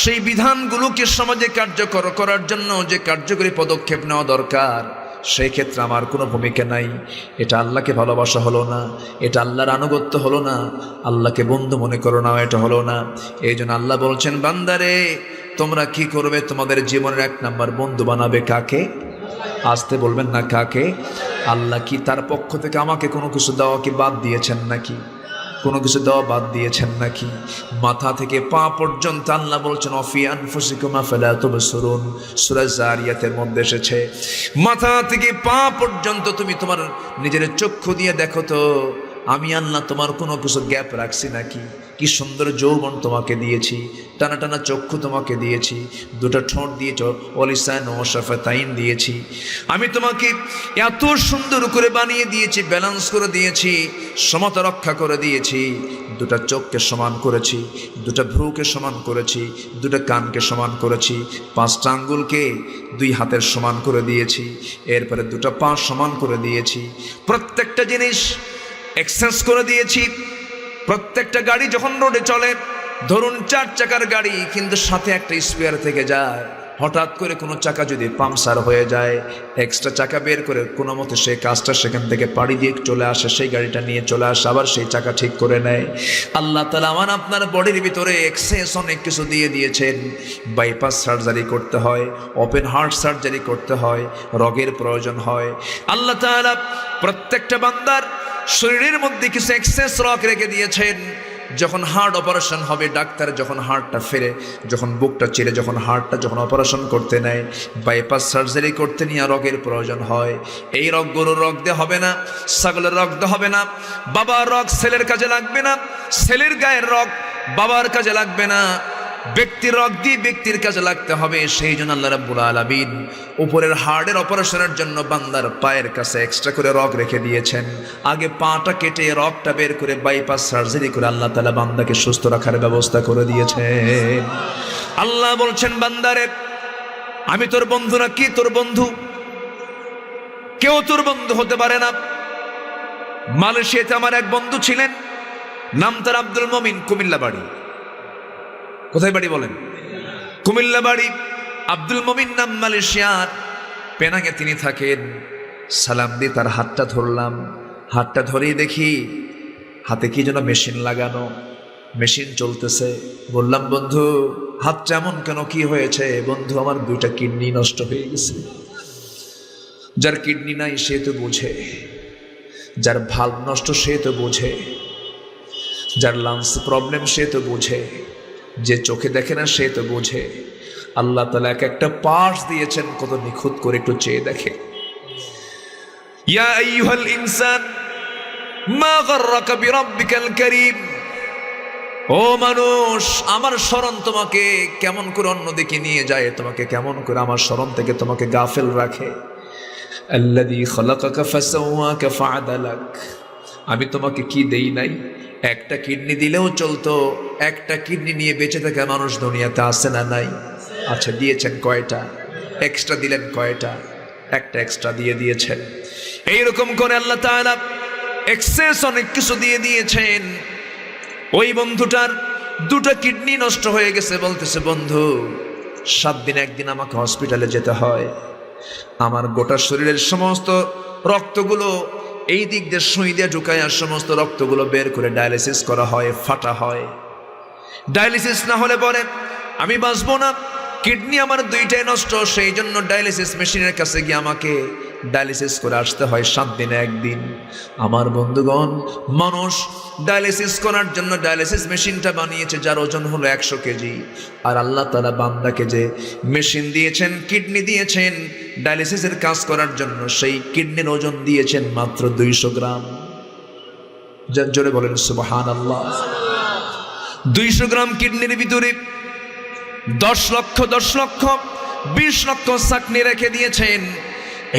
সেই বিধানগুলোকে সমাজে কার্যকর করার জন্য যে কার্যকরী পদক্ষেপ নেওয়া দরকার, সেই ক্ষেত্রে আমার কোনো ভূমিকা নাই। এটা আল্লাহকে ভালোবাসা হলো না, এটা আল্লাহর আনুগত্য হলো না, আল্লাহকে বন্ধু মনে করো না, এটা হলো না। এই জন্য আল্লাহ বলছেন, বান্দারে তোমরা কি করবে? তোমাদের জীবনের 1 নাম্বার বন্ধু বানাবে কাকে? আসতে বলবেন না, কাকে? আল্লাহ কি তার পক্ষ থেকে আমাকে কোনো কিছু দেওয়া কি বাদ দিয়েছেন নাকি? কোনো কিছু দেওয়া বাদ দিয়েছেন নাকি? মাথা থেকে পা পর্যন্ত আল্লাহ বলছেন, অফি আনফুসিকুম আফালা তুবসিরুন। সূরা জারিয়াতের মধ্যে এসেছে, মাথা থেকে পা পর্যন্ত তুমি তোমার নিজের চক্ষু দিয়ে দেখো তো, আমি আল্লাহ তোমার কোনো কিছু গ্যাপ রাখছি নাকি? কি সুন্দর যৌবন তোমাকে দিয়েছি, টানা টানা চক্ষু তোমাকে দিয়েছি, 2টা ঠোঁট দিয়েছ, ওয়ালিসান ও শাফাতাইন দিয়েছি। আমি তোমাকে এত সুন্দর করে বানিয়ে দিয়েছি, ব্যালেন্স করে দিয়েছি, সমতা রক্ষা করে দিয়েছি। 2টা চোখকে সমান করেছি, 2টা ভ্রুকে সমান করেছি, 2টা কানকে সমান করেছি, 5টা আঙ্গুলকে 2 হাতের সমান করে দিয়েছি, এরপরে 2টা পা সমান করে দিয়েছি। প্রত্যেকটা জিনিস এক্সচেঞ্জ করে দিয়েছি। প্রত্যেকটা গাড়ি যখন রোডে চলে, ধরুন 4 চাকার গাড়ি, কিন্তু সাথে একটা স্পেয়ার থেকে যায়। হঠাৎ করে কোনো চাকা যদি পাংচার হয়ে যায়, এক্সট্রা চাকা বের করে কোনো মতে সেই কাজটা সেখান থেকে পাড়ি দিয়ে চলে আসে, সেই গাড়িটা নিয়ে চলে আসে, আবার সেই চাকা ঠিক করে নেয়। আল্লাহ তাআলা আমার আপনার বডির ভিতরে এক্সেস অনেক কিছু দিয়ে দিয়েছেন। বাইপাস সার্জারি করতে হয়, ওপেন হার্ট সার্জারি করতে হয়, রগের প্রয়োজন হয়। আল্লাহ তাআলা প্রত্যেকটা বান্দার শরীরের মধ্যে কিছু এক্সেস রগ রেখে দিয়েছেন। যখন হার্ট অপারেশন হবে, ডাক্তার যখন হার্টটা ফেরে, যখন বুকটা চিরে, যখন হার্টটা যখন অপারেশন করতে নেয়, বাইপাস সার্জারি করতে নিয়ে রগের প্রয়োজন হয়। এই রগগুলো রগ দিয়ে হবে না, ছাগলের রগ দিয়ে হবে না, বাবার রগ ছেলের কাজে লাগবে না, ছেলের গায়ের রগ বাবার কাজে লাগবে না, ব্যক্তির রগ দিয়ে ব্যক্তির কাজে লাগতে হবে। সেই জন্য আল্লাহ রাব্বুল আলামিন উপরের হাড়ের অপারেশনের জন্য বান্দার পায়ের কাছে এক্সট্রা করে রগ রেখে দিয়েছেন। আগে পাটা কেটে রগটা বের করে বাইপাস সার্জারি করে আল্লাহ তাআলা বান্দাকে সুস্থ রাখার ব্যবস্থা করে দিয়েছেন। আল্লাহ বলছেন, বান্দারে আমি তোর বন্ধু না কি? তোর বন্ধু। কেউ তোর বন্ধু হতে পারে না। মালয়েশিয়াতে আমার এক বন্ধু ছিলেন, নাম তার আব্দুল মমিন, কুমিল্লা বাড়ি। কোথায় বাড়ি বলেন? কুমিল্লা বাড়ি। আব্দুল মমিন নাম, মালয়েশিয়ার পেনাঙে তিনি থাকেন। সালাম দিয়ে তার হাতটা ধরলাম, হাতটা ধরেই দেখি হাতে কি যেন মেশিন লাগানো, মেশিন চলতেছে। বললাম, বন্ধু হাতটা এমন কেন, কি হয়েছে? বন্ধু আমার 2টা কিডনি নষ্ট হয়ে গেছে। যার কিডনি নাই সে তো বোঝে, যার ভাল্ব নষ্ট সে তো বোঝে, যার লাংস প্রবলেম সে তো বোঝে, যে চোখে দেখে না সে তো বোঝে। আল্লাহ তাআলা এক একটা পার্টস দিয়েছেন কত নিখুঁত করে, একটু চেয়ে দেখে। ইয়া আইয়ুহাল ইনসান মা গাররাকা বিরাব্বিকাল কারীম। ও মানুষ, আমার স্মরণ তোমাকে কেমন করে অন্যদিকে নিয়ে যায়, তোমাকে কেমন করে আমার স্মরণ থেকে তোমাকে গাফেল রাখে। আল্লাযী খালাকাকা ফাসাওয়াকা ফাআদালাক। আমি তোমাকে কি দেই নাই? একটা কিডনি দিলেও চলতো। একটা কিডনি নিয়ে বেঁচে থাকা মানুষ দুনিয়াতে আছে না নাই? আচ্ছা, দিয়েছেন কয়টা? এক্সট্রা দিলেন কয়টা? একটা এক্সট্রা দিয়ে দিয়েছেন। এইরকম করে আল্লাহ তাআলা এক্সেস অনেক কিছু দিয়ে দিয়েছেন। ওই বন্ধুটার 2টা কিডনি নষ্ট হয়ে গেছে। বলতেছে, বন্ধু 7 দিন একদিন আমাকে হসপিটালে যেতে হয়। আমার গোটা শরীরের সমস্ত রক্তগুলো এই দিক দিয়ে সুই দিয়ে ঢুকায়, আর সমস্ত রক্তগুলো বের করে ডায়ালিসিস করা হয়, ফাটা হয়। ডায়ালিসিস না হলে পরে আমি বাঁচবো না। কিডনি আমার 2টাই নষ্ট, সেই জন্য ডায়ালিসিস মেশিনের কাছে গিয়ে আমাকে ডায়ালিসিস করে আসতে হয় 7 দিনে একদিন। আমার বন্ধুগণ, মানুষ ডায়ালিসিস করার জন্য ডায়ালিসিস মেশিনটা বানিয়েছে, যার ওজন হলো 100 কেজি। আর আল্লাহ তাআলা বান্দাকে যে মেশিন দিয়েছেন, কিডনি দিয়েছেন ডায়ালিসিসের কাজ করার জন্য, সেই কিডনির ওজন দিয়েছেন মাত্র 200 গ্রাম। জোরে বলেন সুবহানাল্লাহ। 200 গ্রাম কিডনির ভিতরে 10 লক্ষ 20 লক্ষ চাকনি রেখে দিয়েছেন।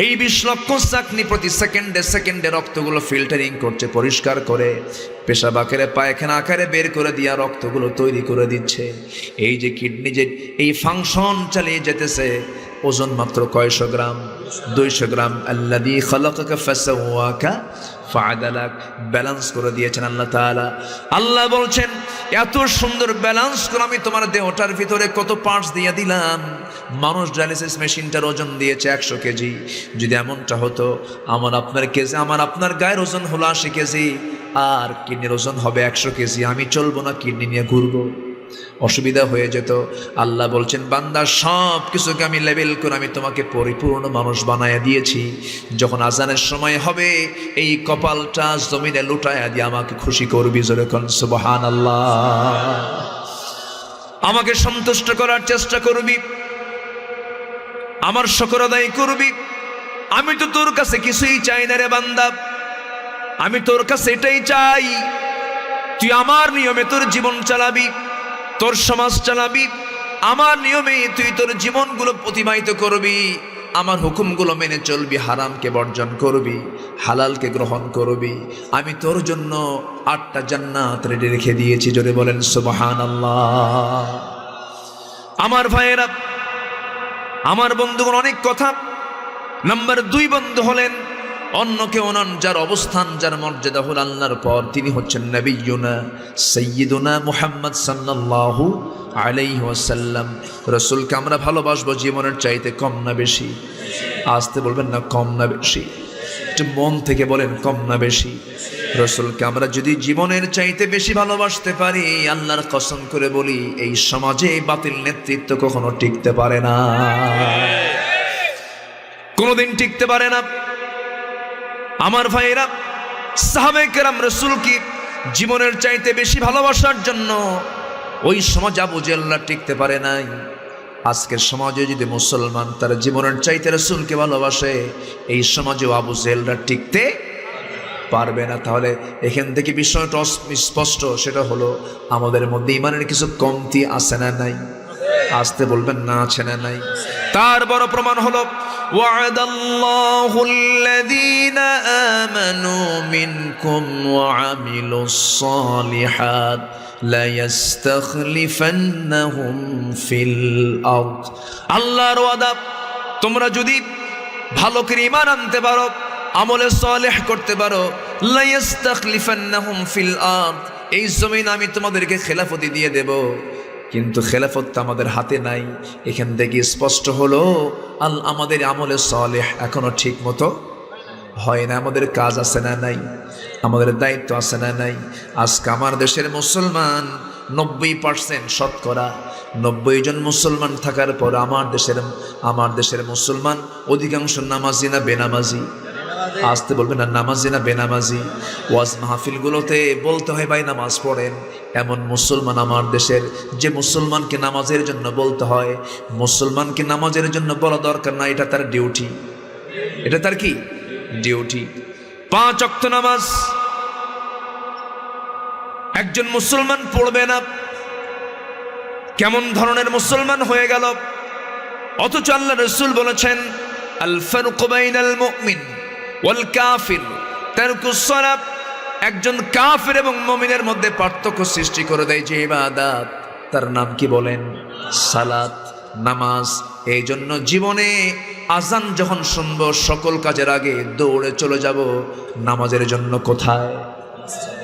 এই 20 লক্ষ চাকনি প্রতি সেকেন্ডে রক্তগুলো ফিল্টারিং করছে, পরিষ্কার করে পেশাব আকারে, পায়খানা আকারে বের করে দিয়া রক্তগুলো তৈরি করে দিচ্ছে। এই যে কিডনি যে এই ফাংশন চালিয়ে যেতেছে, ওজন মাত্র কয়শো গ্রাম? 200 গ্রাম। আল্লাযী খালাকাকা ফাসাওয়াকা ফাআদালাক। ব্যালেন্স করে দিয়েছেন আল্লাহ তাআলা। আল্লাহ বলছেন, এত সুন্দর ব্যালেন্স করে আমি তোমার দেহটার ভিতরে কত পার্টস দিয়ে দিলাম। মানুষ ডায়ালিসিস মেশিনটার ওজন দিয়েছে 100 কেজি। যদি এমনটা হতো, আমার আপনার গায়ের ওজন হলো 80 কেজি, আর কিডনির ওজন হবে 100 কেজি, আমি চলবো না, কিডনি নিয়ে ঘুরবো, অসুবিধা হয়ে যেত। আল্লাহ বলছেন, বান্দা সব কিছুকে আমি লেভেল করে আমি তোমাকে পরিপূর্ণ মানুষ বানায়া দিয়েছি। যখন আজানের সময় হবে, এই কপালটা জমিনে লুটায়া দিয়ে আমাকে খুশি করবি। জোরে কোন সুবহানাল্লাহ। আমাকে সন্তুষ্ট করার চেষ্টা করবি, আমার শুকর আদায় করবি। আমি তো তোর কাছে কিছুই চাই না রে বান্দা, আমি তোর কাছে এটাই চাই, তুই আমার নিয়মে তোর জীবন চালাবি, তোর সমাজ চালাবি, আমার নিয়মে তুই তোর জীবনগুলো অতিবাহিত করবি, আমার হুকুমগুলো মেনে চলবি, হারামকে বর্জন করবি, হালালকে গ্রহণ করবি। আমি তোর জন্য 8টা জান্নাত রেডি রেখে দিয়েছি। জোরে বলেন সুবহানাল্লাহ। আমার ভাইয়েরা, আমার বন্ধুগণ, অনেক কথা। নাম্বার 2 বন্ধু হলেন অন্য কেউ নন, যার অবস্থান, যার মর্যাদা হল আল্লাহর পর, তিনি হচ্ছেন নবিয়ুনা সাইয়্যিদুনা মুহাম্মদ সাল্লাল্লাহু আলাইহি ওয়াসাল্লাম। রাসূলকে আমরা ভালোবাসবো জীবনের চাইতে কম না বেশি? আসতে বলবেন না, কম না বেশি? একটু মন থেকে বলেন, কম না বেশি? রাসূলকে আমরা যদি জীবনের চাইতে বেশি ভালোবাসতে পারি, আল্লাহর কসম করে বলি, এই সমাজে বাতিল নেতৃত্ব কখনো টিকতে পারে না, কোনোদিন টিকতে পারে না। আমার ভাইয়েরা, সাহাবায়ে কেরাম রাসূলকে জীবনের চাইতে বেশি ভালোবাসার জন্য ওই সমাজ আবু জেহেলরা টিকতে পারে নাই। আজকের সমাজে যদি মুসলমান তার জীবনের চাইতে রাসূলকে ভালোবাসে, এই সমাজেও আবু জেহেলরা টিকতে পারবে না। তাহলে এখান থেকে বিষয়টা স্পষ্ট, সেটা হলো আমাদের মধ্যে ইমানের কিছু কমতি আছে না নাই? আসতে বলবেন না, আছে না নাই? তার বড় প্রমাণ হলো ওয়া'দাল্লাহু আল্লাযীনা আমানু মিনকুম ওয়া আমিলুস সালিহাত লা ইস্তাখলিফান্নাহুম ফিল আরদ। আল্লাহর ওয়াদা, তোমরা যদি ভালো করে ঈমান আনতে পারো, আমলে সালেহ করতে পারো, লা ইস্তাখলিফান্নাহুম ফিল আরদ, এই জমিন আমি তোমাদেরকে খেলাফতি দিয়ে দেব। কিন্তু খেলাফতটা আমাদের হাতে নাই। এখান থেকে স্পষ্ট হলো আমাদের আমলে সালেহ এখনো ঠিক মতো হয় না। আমাদের কাজ আছে না নাই? আমাদের দায়িত্ব আছে না নাই? আজকে আমার দেশের মুসলমান 90% শতকরা 90 জন মুসলমান থাকার পর আমার দেশের মুসলমান অধিকাংশ নামাজি না বেনামাজি? আসতে বলবেন না, নামাজি না বেনামাজি? ওয়াজ মাহফিলগুলোতে বলতে হয় ভাই নামাজ পড়েন। এমন মুসলমান আমার দেশের, যে মুসলমানকে নামাজের জন্য বলতে হয়, মুসলমানকে নামাজের জন্য বলা দরকার না, এটা তার ডিউটি। এটা তার কি ডিউটি? 5 ওয়াক্ত নামাজ একজন মুসলমান পড়বে না, কেমন ধরনের মুসলমান হয়ে গেল? অথচ আল্লাহ রাসূল বলেছেন, আল ফারকু বাইনাল মুমিন ওয়াল কাফির তারকুস সালাত। একজন কাফির এবং মুমিনের মধ্যে পার্থক্য সৃষ্টি করে দেয় যে ইবাদত, তার নাম কি বলেন? সালাত, নামাজ। এই জন্য জীবনে আজান যখন শুনবো, সকল কাজের আগে দৌড়ে চলে যাব নামাজের জন্য।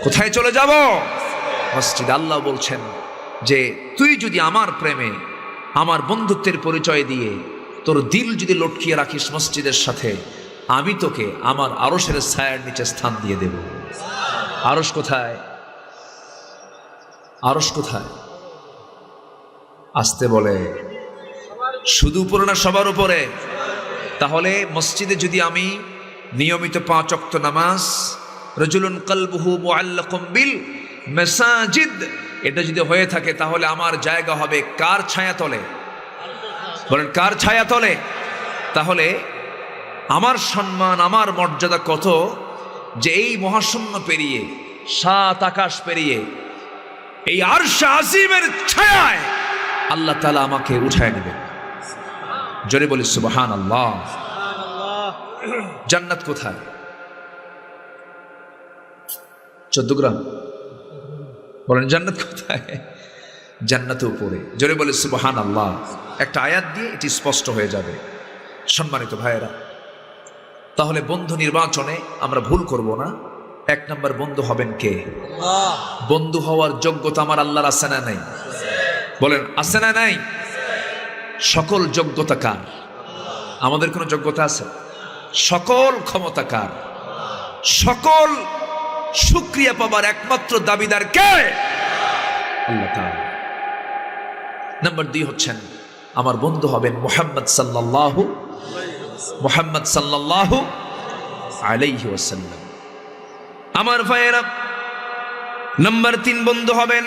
কোথায় চলে যাব? মসজিদ। আল্লাহ বলছেন যে তুই যদি আমার প্রেমে, আমার বন্ধুত্বের পরিচয় দিয়ে তোর দিল যদি লটকিয়ে রাখিস মসজিদের সাথে, আমি তোকে আমার আরশের ছায়ার নিচে স্থান দিয়ে দেব। আরশ কোথায়? আরশ কোথায়? আসতে বলে শুধু উপরে না, সবার উপরে। তাহলে মসজিদে যদি আমি নিয়মিত 5 ওয়াক্ত নামাজ, রাজুলুন কলবুহু মুআল্লাকুম বিল মাসাজিদ, এটা যদি হয়ে থাকে, তাহলে আমার জায়গা হবে কার ছায়াতলে? বলেন কার ছায়াতলে? তাহলে আমার সম্মান, আমার মর্যাদা কত, যে এই মহাশূন্য পেরিয়ে, 7 আকাশ পেরিয়ে এই আরশ আজিমের ছায়ায় আল্লাহ তাআলা আমাকে উঠায় নেবেন। জোরে বলি সুবহানাল্লাহ। জান্নাত কোথায়? 14 গ্রাম। বলেন জান্নাত কোথায়? জান্নাত উপরে। জোরে বলি সুবহানাল্লাহ। একটা আয়াত দিয়ে এটি স্পষ্ট হয়ে যাবে। সম্মানিত ভাইয়েরা, তাহলে বন্ধু নির্বাচনে আমরা ভুল করব না। 1 নম্বর বন্ধু হবেন কে? বন্ধু হওয়ার যোগ্যতা আমার আল্লাহর আছে না নাই? বলেন আছে না নাই? সকল যোগ্যতা কার? আমাদের কোনো যোগ্যতা আছে? সকল ক্ষমতা কার? সকল শুকরিয়া পাবার একমাত্র দাবিদার কে? আল্লাহ তাআলা। নাম্বার 2 হচ্ছেন, আমার বন্ধু হবেন মুহাম্মদ সাল্লাল্লাহু আলাইহি ওয়াসাল্লাম। আমার ভাইয়েরা, নাম্বার 3 বন্ধু হবেন,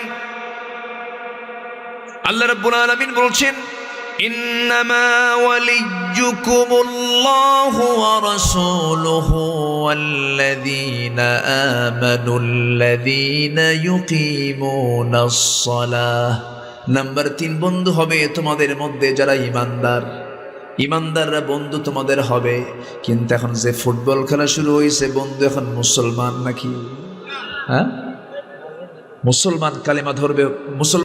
আল্লাহ রাব্বুল আলামিন বলছেন, ইন্নামা ওয়ালিয়্যুকুমুল্লাহু ওয়া রাসূলুহু ওয়াল্লাযীনা আমানুল্লাযীনা ইউকিমুনাস সালাহ। নাম্বার 3 বন্ধু হবে তোমাদের মধ্যে যারা ঈমানদার। ঈমানদাররা বন্ধু তোমাদের হবে। কিন্তু এখন যে ফুটবল খেলা শুরু হয়েছে, বন্ধু এখন মুসলমান নাকি? হ্যাঁ, মুসলমান কালেমা ধরবে, মুসলমান